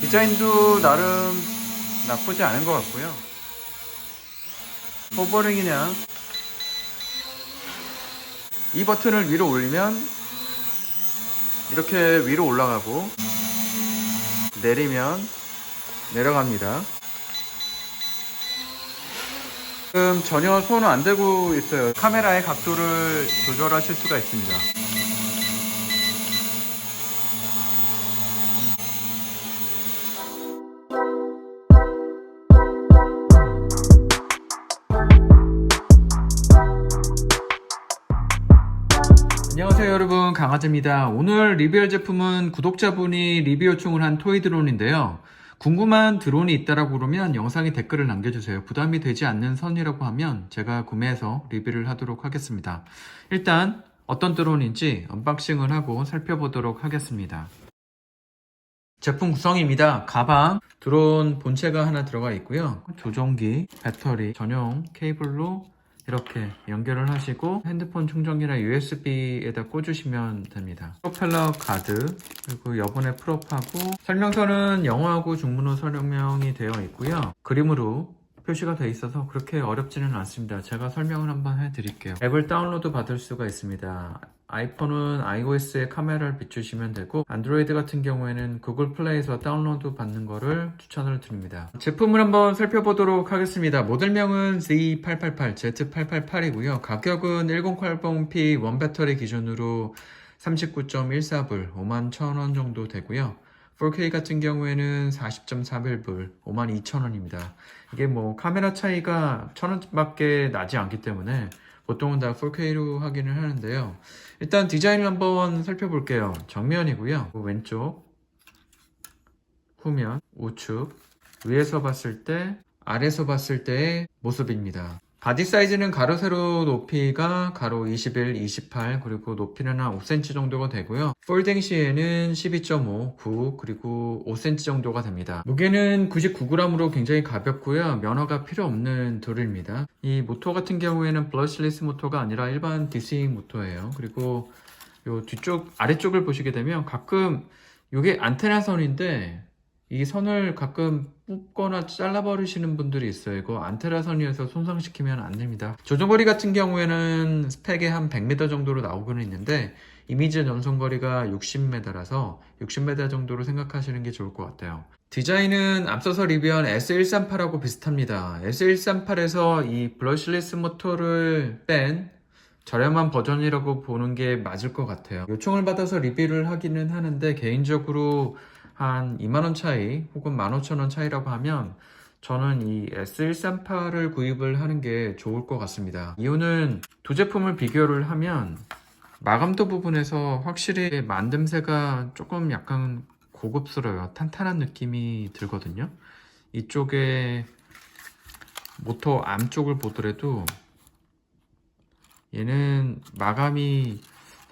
디자인도 나름 나쁘지 않은 것 같고요. 호버링이냐, 이 버튼을 위로 올리면 이렇게 위로 올라가고 내리면 내려갑니다. 지금 전혀 손은 안 대고 있어요. 카메라의 각도를 조절하실 수가 있습니다. 안녕하세요 여러분, 강하재입니다. 오늘 리뷰할 제품은 구독자분이 리뷰 요청을 한 토이 드론인데요. 궁금한 드론이 있다라고 그러면 영상에 댓글을 남겨주세요. 부담이 되지 않는 선이라고 하면 제가 구매해서 리뷰를 하도록 하겠습니다. 일단 어떤 드론인지 언박싱을 하고 살펴보도록 하겠습니다. 제품 구성입니다. 가방, 드론 본체가 하나 들어가 있고요. 조종기, 배터리, 전용 케이블로 이렇게 연결을 하시고 핸드폰 충전기나 USB에다 꽂으시면 됩니다. 프로펠러 가드, 그리고 여분의 프롭하고 설명서는 영어하고 중문어 설명이 되어 있고요. 그림으로 표시가 되어 있어서 그렇게 어렵지는 않습니다. 제가 설명을 한번 해드릴게요. 앱을 다운로드 받을 수가 있습니다. 아이폰은 iOS에 카메라를 비추시면 되고 안드로이드 같은 경우에는 구글 플레이에서 다운로드 받는 거를 추천을 드립니다. 제품을 한번 살펴보도록 하겠습니다. 모델명은 Z888, Z888이고요. 가격은 1080p 원배터리 기준으로 39.14불, 51,000원 정도 되고요. 4K 같은 경우에는 40.41불, 52,000원입니다. 이게 뭐 카메라 차이가 1,000원밖에 나지 않기 때문에 보통은 다 4K로 확인을 하는데요. 일단 디자인을 한번 살펴볼게요. 정면이고요. 왼쪽, 후면, 우측, 위에서 봤을 때, 아래에서 봤을 때의 모습입니다. 바디 사이즈는 가로 세로 높이가 가로 21, 28, 그리고 높이는 한 5cm 정도가 되고요. 폴딩 시에는 12.5, 9, 그리고 5cm 정도가 됩니다. 무게는 99g으로 굉장히 가볍고요. 면허가 필요 없는 드릴입니다. 이 모터 같은 경우에는 블러시리스 모터가 아니라 일반 DC 모터예요. 그리고 요 뒤쪽, 아래쪽을 보시게 되면 가끔 이게 안테나 선인데 이 선을 가끔 뽑거나 잘라버리시는 분들이 있어요. 이거 안테나 선이어서 손상시키면 안 됩니다. 조종거리 같은 경우에는 스펙에 한 100m 정도로 나오고는 있는데 이미지 연송거리가 60m라서 60m 정도로 생각하시는 게 좋을 것 같아요. 디자인은 앞서서 리뷰한 S138하고 비슷합니다. S138에서 이 브러쉬리스 모터를 뺀 저렴한 버전이라고 보는 게 맞을 것 같아요. 요청을 받아서 리뷰를 하기는 하는데 개인적으로 한 2만원 차이 혹은 15,000원 차이라고 하면 저는 이 S138을 구입을 하는 게 좋을 것 같습니다. 이유는 두 제품을 비교를 하면 마감도 부분에서 확실히 만듦새가 조금 약간 고급스러워요. 탄탄한 느낌이 들거든요. 이쪽에 모터 암 쪽을 보더라도 얘는 마감이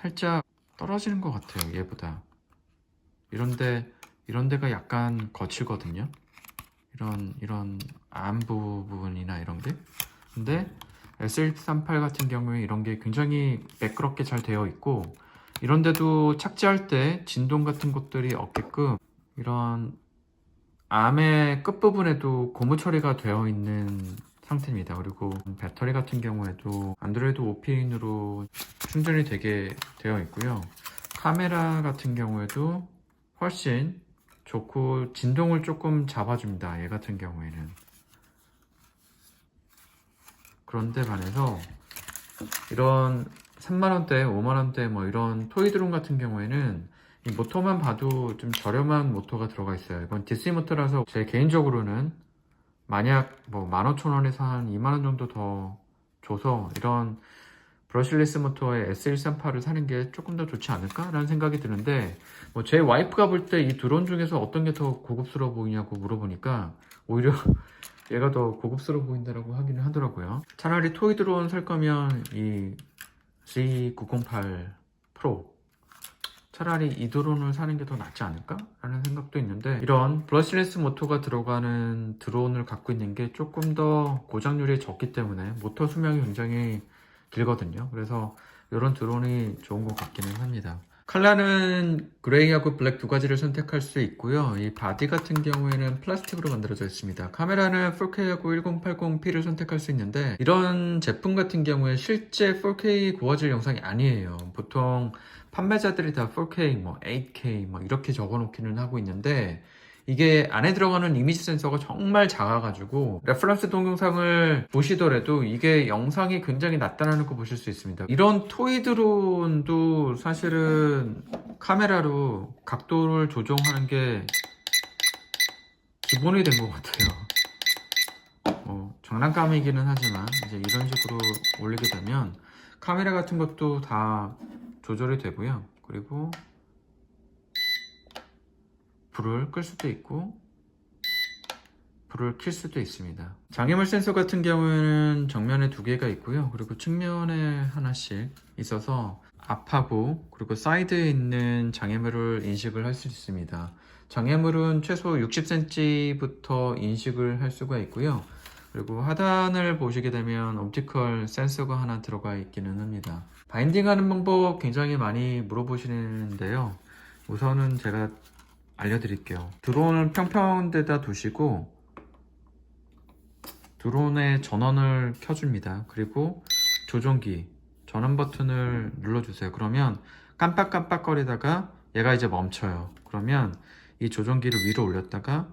살짝 떨어지는 것 같아요. 얘보다 이런 데가 약간 거칠거든요. 이런 암 부분이나 이런 게. 근데 S138 같은 경우에 이런 게 굉장히 매끄럽게 잘 되어 있고 이런 데도 착지할 때 진동 같은 것들이 없게끔 이런 암의 끝부분에도 고무 처리가 되어 있는 상태입니다. 그리고 배터리 같은 경우에도 안드로이드 5핀으로 충전이 되게 되어 있고요. 카메라 같은 경우에도 훨씬 좋고 진동을 조금 잡아줍니다. 얘 같은 경우에는. 그런데 반해서 이런 3만원대, 5만원대 뭐 이런 토이 드론 같은 경우에는 이 모터만 봐도 좀 저렴한 모터가 들어가 있어요. 이건 DC 모터라서 제 개인적으로는 만약 뭐 15,000원에서 한 2만원 정도 더 줘서 이런 브러쉬리스 모터의 S138을 사는 게 조금 더 좋지 않을까? 라는 생각이 드는데 뭐 제 와이프가 볼 때 이 드론 중에서 어떤 게 더 고급스러워 보이냐고 물어보니까 오히려 얘가 더 고급스러워 보인다라고 하기는 하더라고요. 차라리 토이 드론 살 거면 이 G908 프로 차라리 이 드론을 사는 게 더 낫지 않을까? 라는 생각도 있는데 이런 브러쉬리스 모터가 들어가는 드론을 갖고 있는 게 조금 더 고장률이 적기 때문에 모터 수명이 굉장히 길거든요. 그래서 이런 드론이 좋은 것 같기는 합니다. 컬러는 그레이하고 블랙 두 가지를 선택할 수 있고요. 이 바디 같은 경우에는 플라스틱으로 만들어져 있습니다. 카메라는 4K하고 1080p를 선택할 수 있는데 이런 제품 같은 경우에 실제 4K 고화질 영상이 아니에요. 보통 판매자들이 다 4K, 8K 이렇게 적어 놓기는 하고 있는데 이게 안에 들어가는 이미지 센서가 정말 작아가지고 레퍼런스 동영상을 보시더라도 이게 영상이 굉장히 낮다는 거 보실 수 있습니다. 이런 토이 드론도 사실은 카메라로 각도를 조정하는 게 기본이 된 것 같아요. 장난감이기는 하지만 이제 이런 식으로 올리게 되면 카메라 같은 것도 다 조절이 되고요. 그리고 불을 끌 수도 있고 불을 켤 수도 있습니다. 장애물 센서 같은 경우에는 정면에 두 개가 있고요. 그리고 측면에 하나씩 있어서 앞하고 그리고 사이드에 있는 장애물을 인식을 할 수 있습니다. 장애물은 최소 60cm부터 인식을 할 수가 있고요. 그리고 하단을 보시게 되면 옵티컬 센서가 하나 들어가 있기는 합니다. 바인딩하는 방법 굉장히 많이 물어보시는데요. 우선은 제가 알려드릴게요. 드론을 평평한 데다 두시고 드론의 전원을 켜줍니다. 그리고 조종기 전원 버튼을 눌러주세요. 그러면 깜빡깜빡거리다가 얘가 이제 멈춰요. 그러면 이 조종기를 위로 올렸다가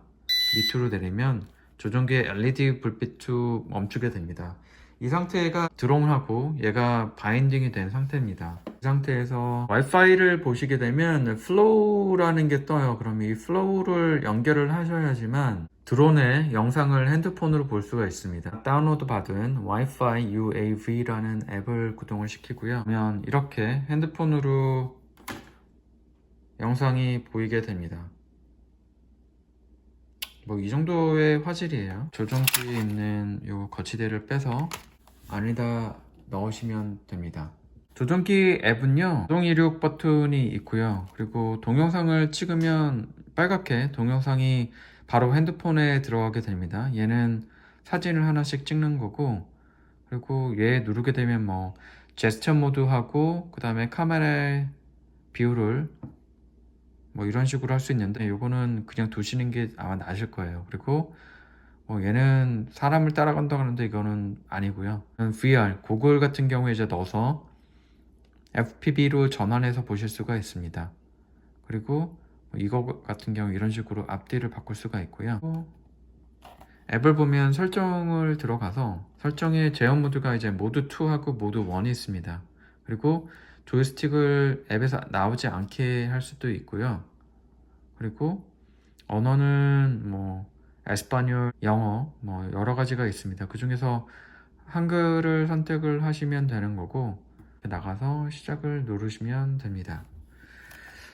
밑으로 내리면 조종기의 LED 불빛도 멈추게 됩니다. 이 상태가 드론하고 얘가 바인딩이 된 상태입니다. 이 상태에서 와이파이를 보시게 되면 플로우라는 게 떠요. 그럼 이 플로우를 연결을 하셔야지만 드론의 영상을 핸드폰으로 볼 수가 있습니다. 다운로드 받은 와이파이 UAV라는 앱을 구동을 시키고요. 그러면 이렇게 핸드폰으로 영상이 보이게 됩니다. 이 정도의 화질이에요. 조종기에 있는 요 거치대를 빼서 안에다 넣으시면 됩니다. 조종기 앱은요, 자동 이륙 버튼이 있고요. 그리고 동영상을 찍으면 빨갛게 동영상이 바로 핸드폰에 들어가게 됩니다. 얘는 사진을 하나씩 찍는 거고, 그리고 얘 누르게 되면 제스처 모드하고 그 다음에 카메라의 비율을 이런 식으로 할 수 있는데 요거는 그냥 두시는 게 아마 나으실 거예요. 그리고 얘는 사람을 따라간다고 하는데 이거는 아니고요. VR, 고글 같은 경우에 이제 넣어서 FPV로 전환해서 보실 수가 있습니다. 그리고 이거 같은 경우 이런 식으로 앞뒤를 바꿀 수가 있고요. 앱을 보면 설정을 들어가서 설정에 제어 모드가 이제 모드 2하고 모드 1이 있습니다. 그리고 조이스틱을 앱에서 나오지 않게 할 수도 있고요. 그리고 언어는 에스파뇰, 영어 여러 가지가 있습니다. 그 중에서 한글을 선택을 하시면 되는 거고 나가서 시작을 누르시면 됩니다.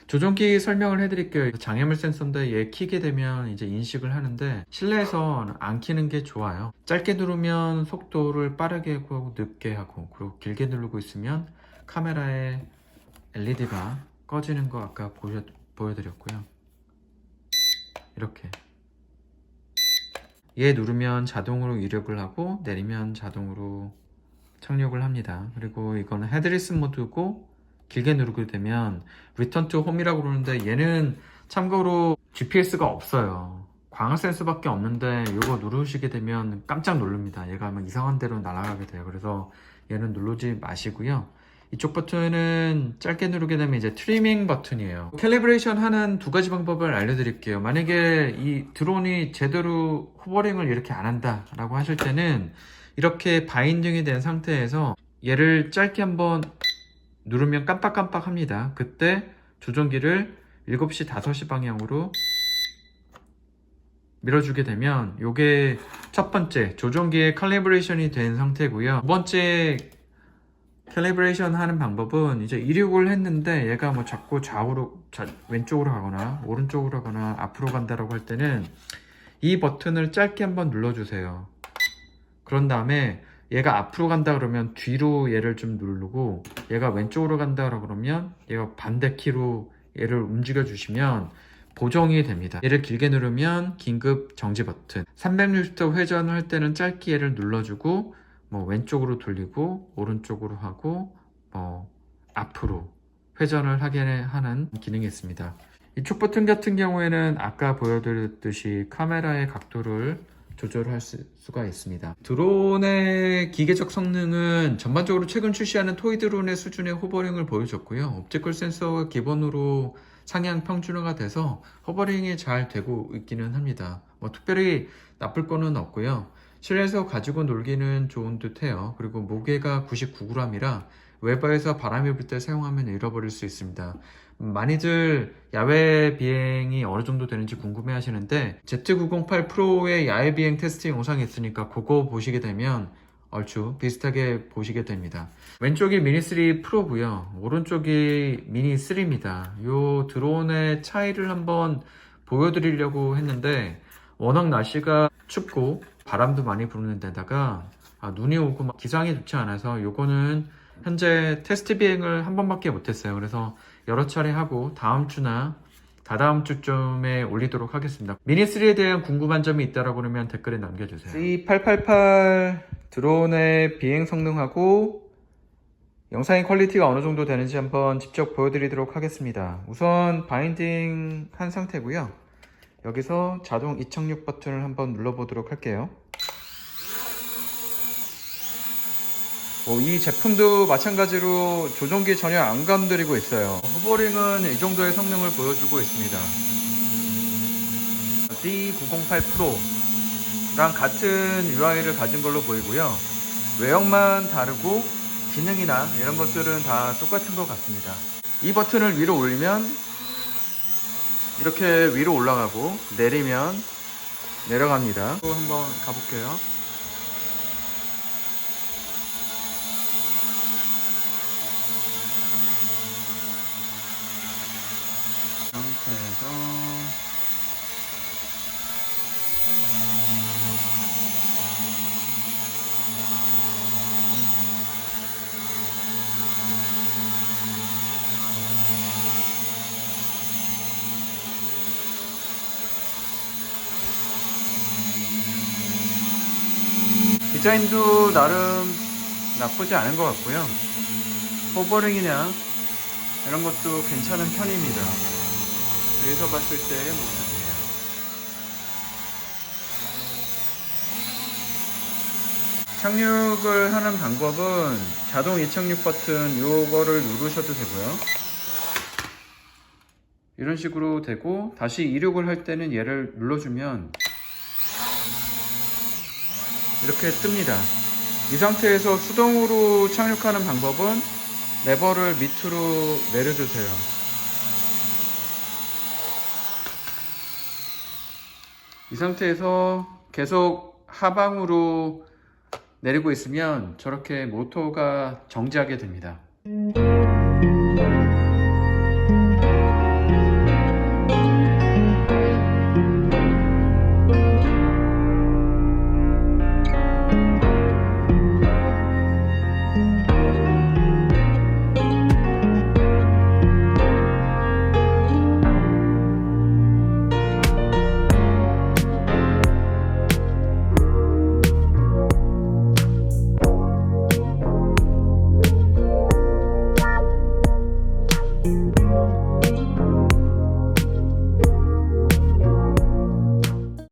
조종기 설명을 해드릴게요. 장애물 센서인데 얘 키게 되면 이제 인식을 하는데 실내에서 안 키는 게 좋아요. 짧게 누르면 속도를 빠르게 하고 늦게 하고 그리고 길게 누르고 있으면 카메라에 LED가 꺼지는 거 아까 보여드렸고요. 이렇게 얘 누르면 자동으로 이륙을 하고 내리면 자동으로 착륙을 합니다. 그리고 이거는 헤드리스 모드고 길게 누르게 되면 Return to Home이라고 그러는데 얘는 참고로 GPS가 없어요. 광학 센서밖에 없는데 이거 누르시게 되면 깜짝 놀랍니다. 얘가 막 이상한 데로 날아가게 돼요. 그래서 얘는 누르지 마시고요. 이쪽 버튼은 짧게 누르게 되면 이제 트리밍 버튼이에요. 캘리브레이션 하는 두 가지 방법을 알려드릴게요. 만약에 이 드론이 제대로 호버링을 이렇게 안 한다 라고 하실 때는 이렇게 바인딩이 된 상태에서 얘를 짧게 한번 누르면 깜빡깜빡 합니다. 그때 조종기를 7시, 5시 방향으로 밀어주게 되면 이게 첫 번째 조종기의 캘리브레이션이 된 상태고요. 두 번째 캘리브레이션 하는 방법은 이제 이륙을 했는데 얘가 자꾸 왼쪽으로 가거나 오른쪽으로 가거나 앞으로 간다라고 할 때는 이 버튼을 짧게 한번 눌러주세요. 그런 다음에 얘가 앞으로 간다 그러면 뒤로 얘를 좀 누르고 얘가 왼쪽으로 간다 그러면 얘가 반대 키로 얘를 움직여 주시면 보정이 됩니다. 얘를 길게 누르면 긴급 정지 버튼, 360도 회전을 할 때는 짧게 얘를 눌러주고 왼쪽으로 돌리고 오른쪽으로 하고 앞으로 회전을 하게 하는 기능이 있습니다. 이쪽 버튼 같은 경우에는 아까 보여드렸듯이 카메라의 각도를 조절할 수가 있습니다. 드론의 기계적 성능은 전반적으로 최근 출시하는 토이 드론의 수준의 호버링을 보여줬고요. 옵티컬 센서가 기본으로 상향 평준화가 돼서 호버링이 잘 되고 있기는 합니다. 뭐 특별히 나쁠 거는 없고요. 실내에서 가지고 놀기는 좋은 듯 해요. 그리고 무게가 99g이라 외부에서 바람이 불 때 사용하면 잃어버릴 수 있습니다. 많이들 야외 비행이 어느 정도 되는지 궁금해 하시는데 Z908 프로의 야외 비행 테스트 영상이 있으니까 그거 보시게 되면 얼추 비슷하게 보시게 됩니다. 왼쪽이 미니3 프로고요. 오른쪽이 미니3입니다. 이 드론의 차이를 한번 보여드리려고 했는데 워낙 날씨가 춥고 바람도 많이 부는 데다가 눈이 오고 막 기상이 좋지 않아서 요거는 현재 테스트 비행을 한 번밖에 못했어요. 그래서 여러 차례 하고 다음 주나 다다음 주쯤에 올리도록 하겠습니다. 미니3에 대한 궁금한 점이 있다라고 그러면 댓글에 남겨주세요. C888 드론의 비행 성능하고 영상의 퀄리티가 어느 정도 되는지 한번 직접 보여드리도록 하겠습니다. 우선 바인딩 한 상태고요. 여기서 자동 이착륙 버튼을 한번 눌러보도록 할게요. 이 제품도 마찬가지로 조종기 전혀 안 건드리고 있어요. 호버링은 이 정도의 성능을 보여주고 있습니다. D908 프로랑 같은 UI를 가진 걸로 보이고요. 외형만 다르고 기능이나 이런 것들은 다 똑같은 것 같습니다. 이 버튼을 위로 올리면 이렇게 위로 올라가고 내리면 내려갑니다. 또 한번 가볼게요. 상태에서 디자인도 나름 나쁘지 않은 것 같고요. 호버링이나 이런 것도 괜찮은 편입니다. 위에서 봤을 때의 모습이에요. 착륙을 하는 방법은 자동 이착륙 버튼 요거를 누르셔도 되고요. 이런 식으로 되고 다시 이륙을 할 때는 얘를 눌러주면 이렇게 뜹니다. 이 상태에서 수동으로 착륙하는 방법은 레버를 밑으로 내려주세요. 이 상태에서 계속 하방으로 내리고 있으면 저렇게 모터가 정지하게 됩니다.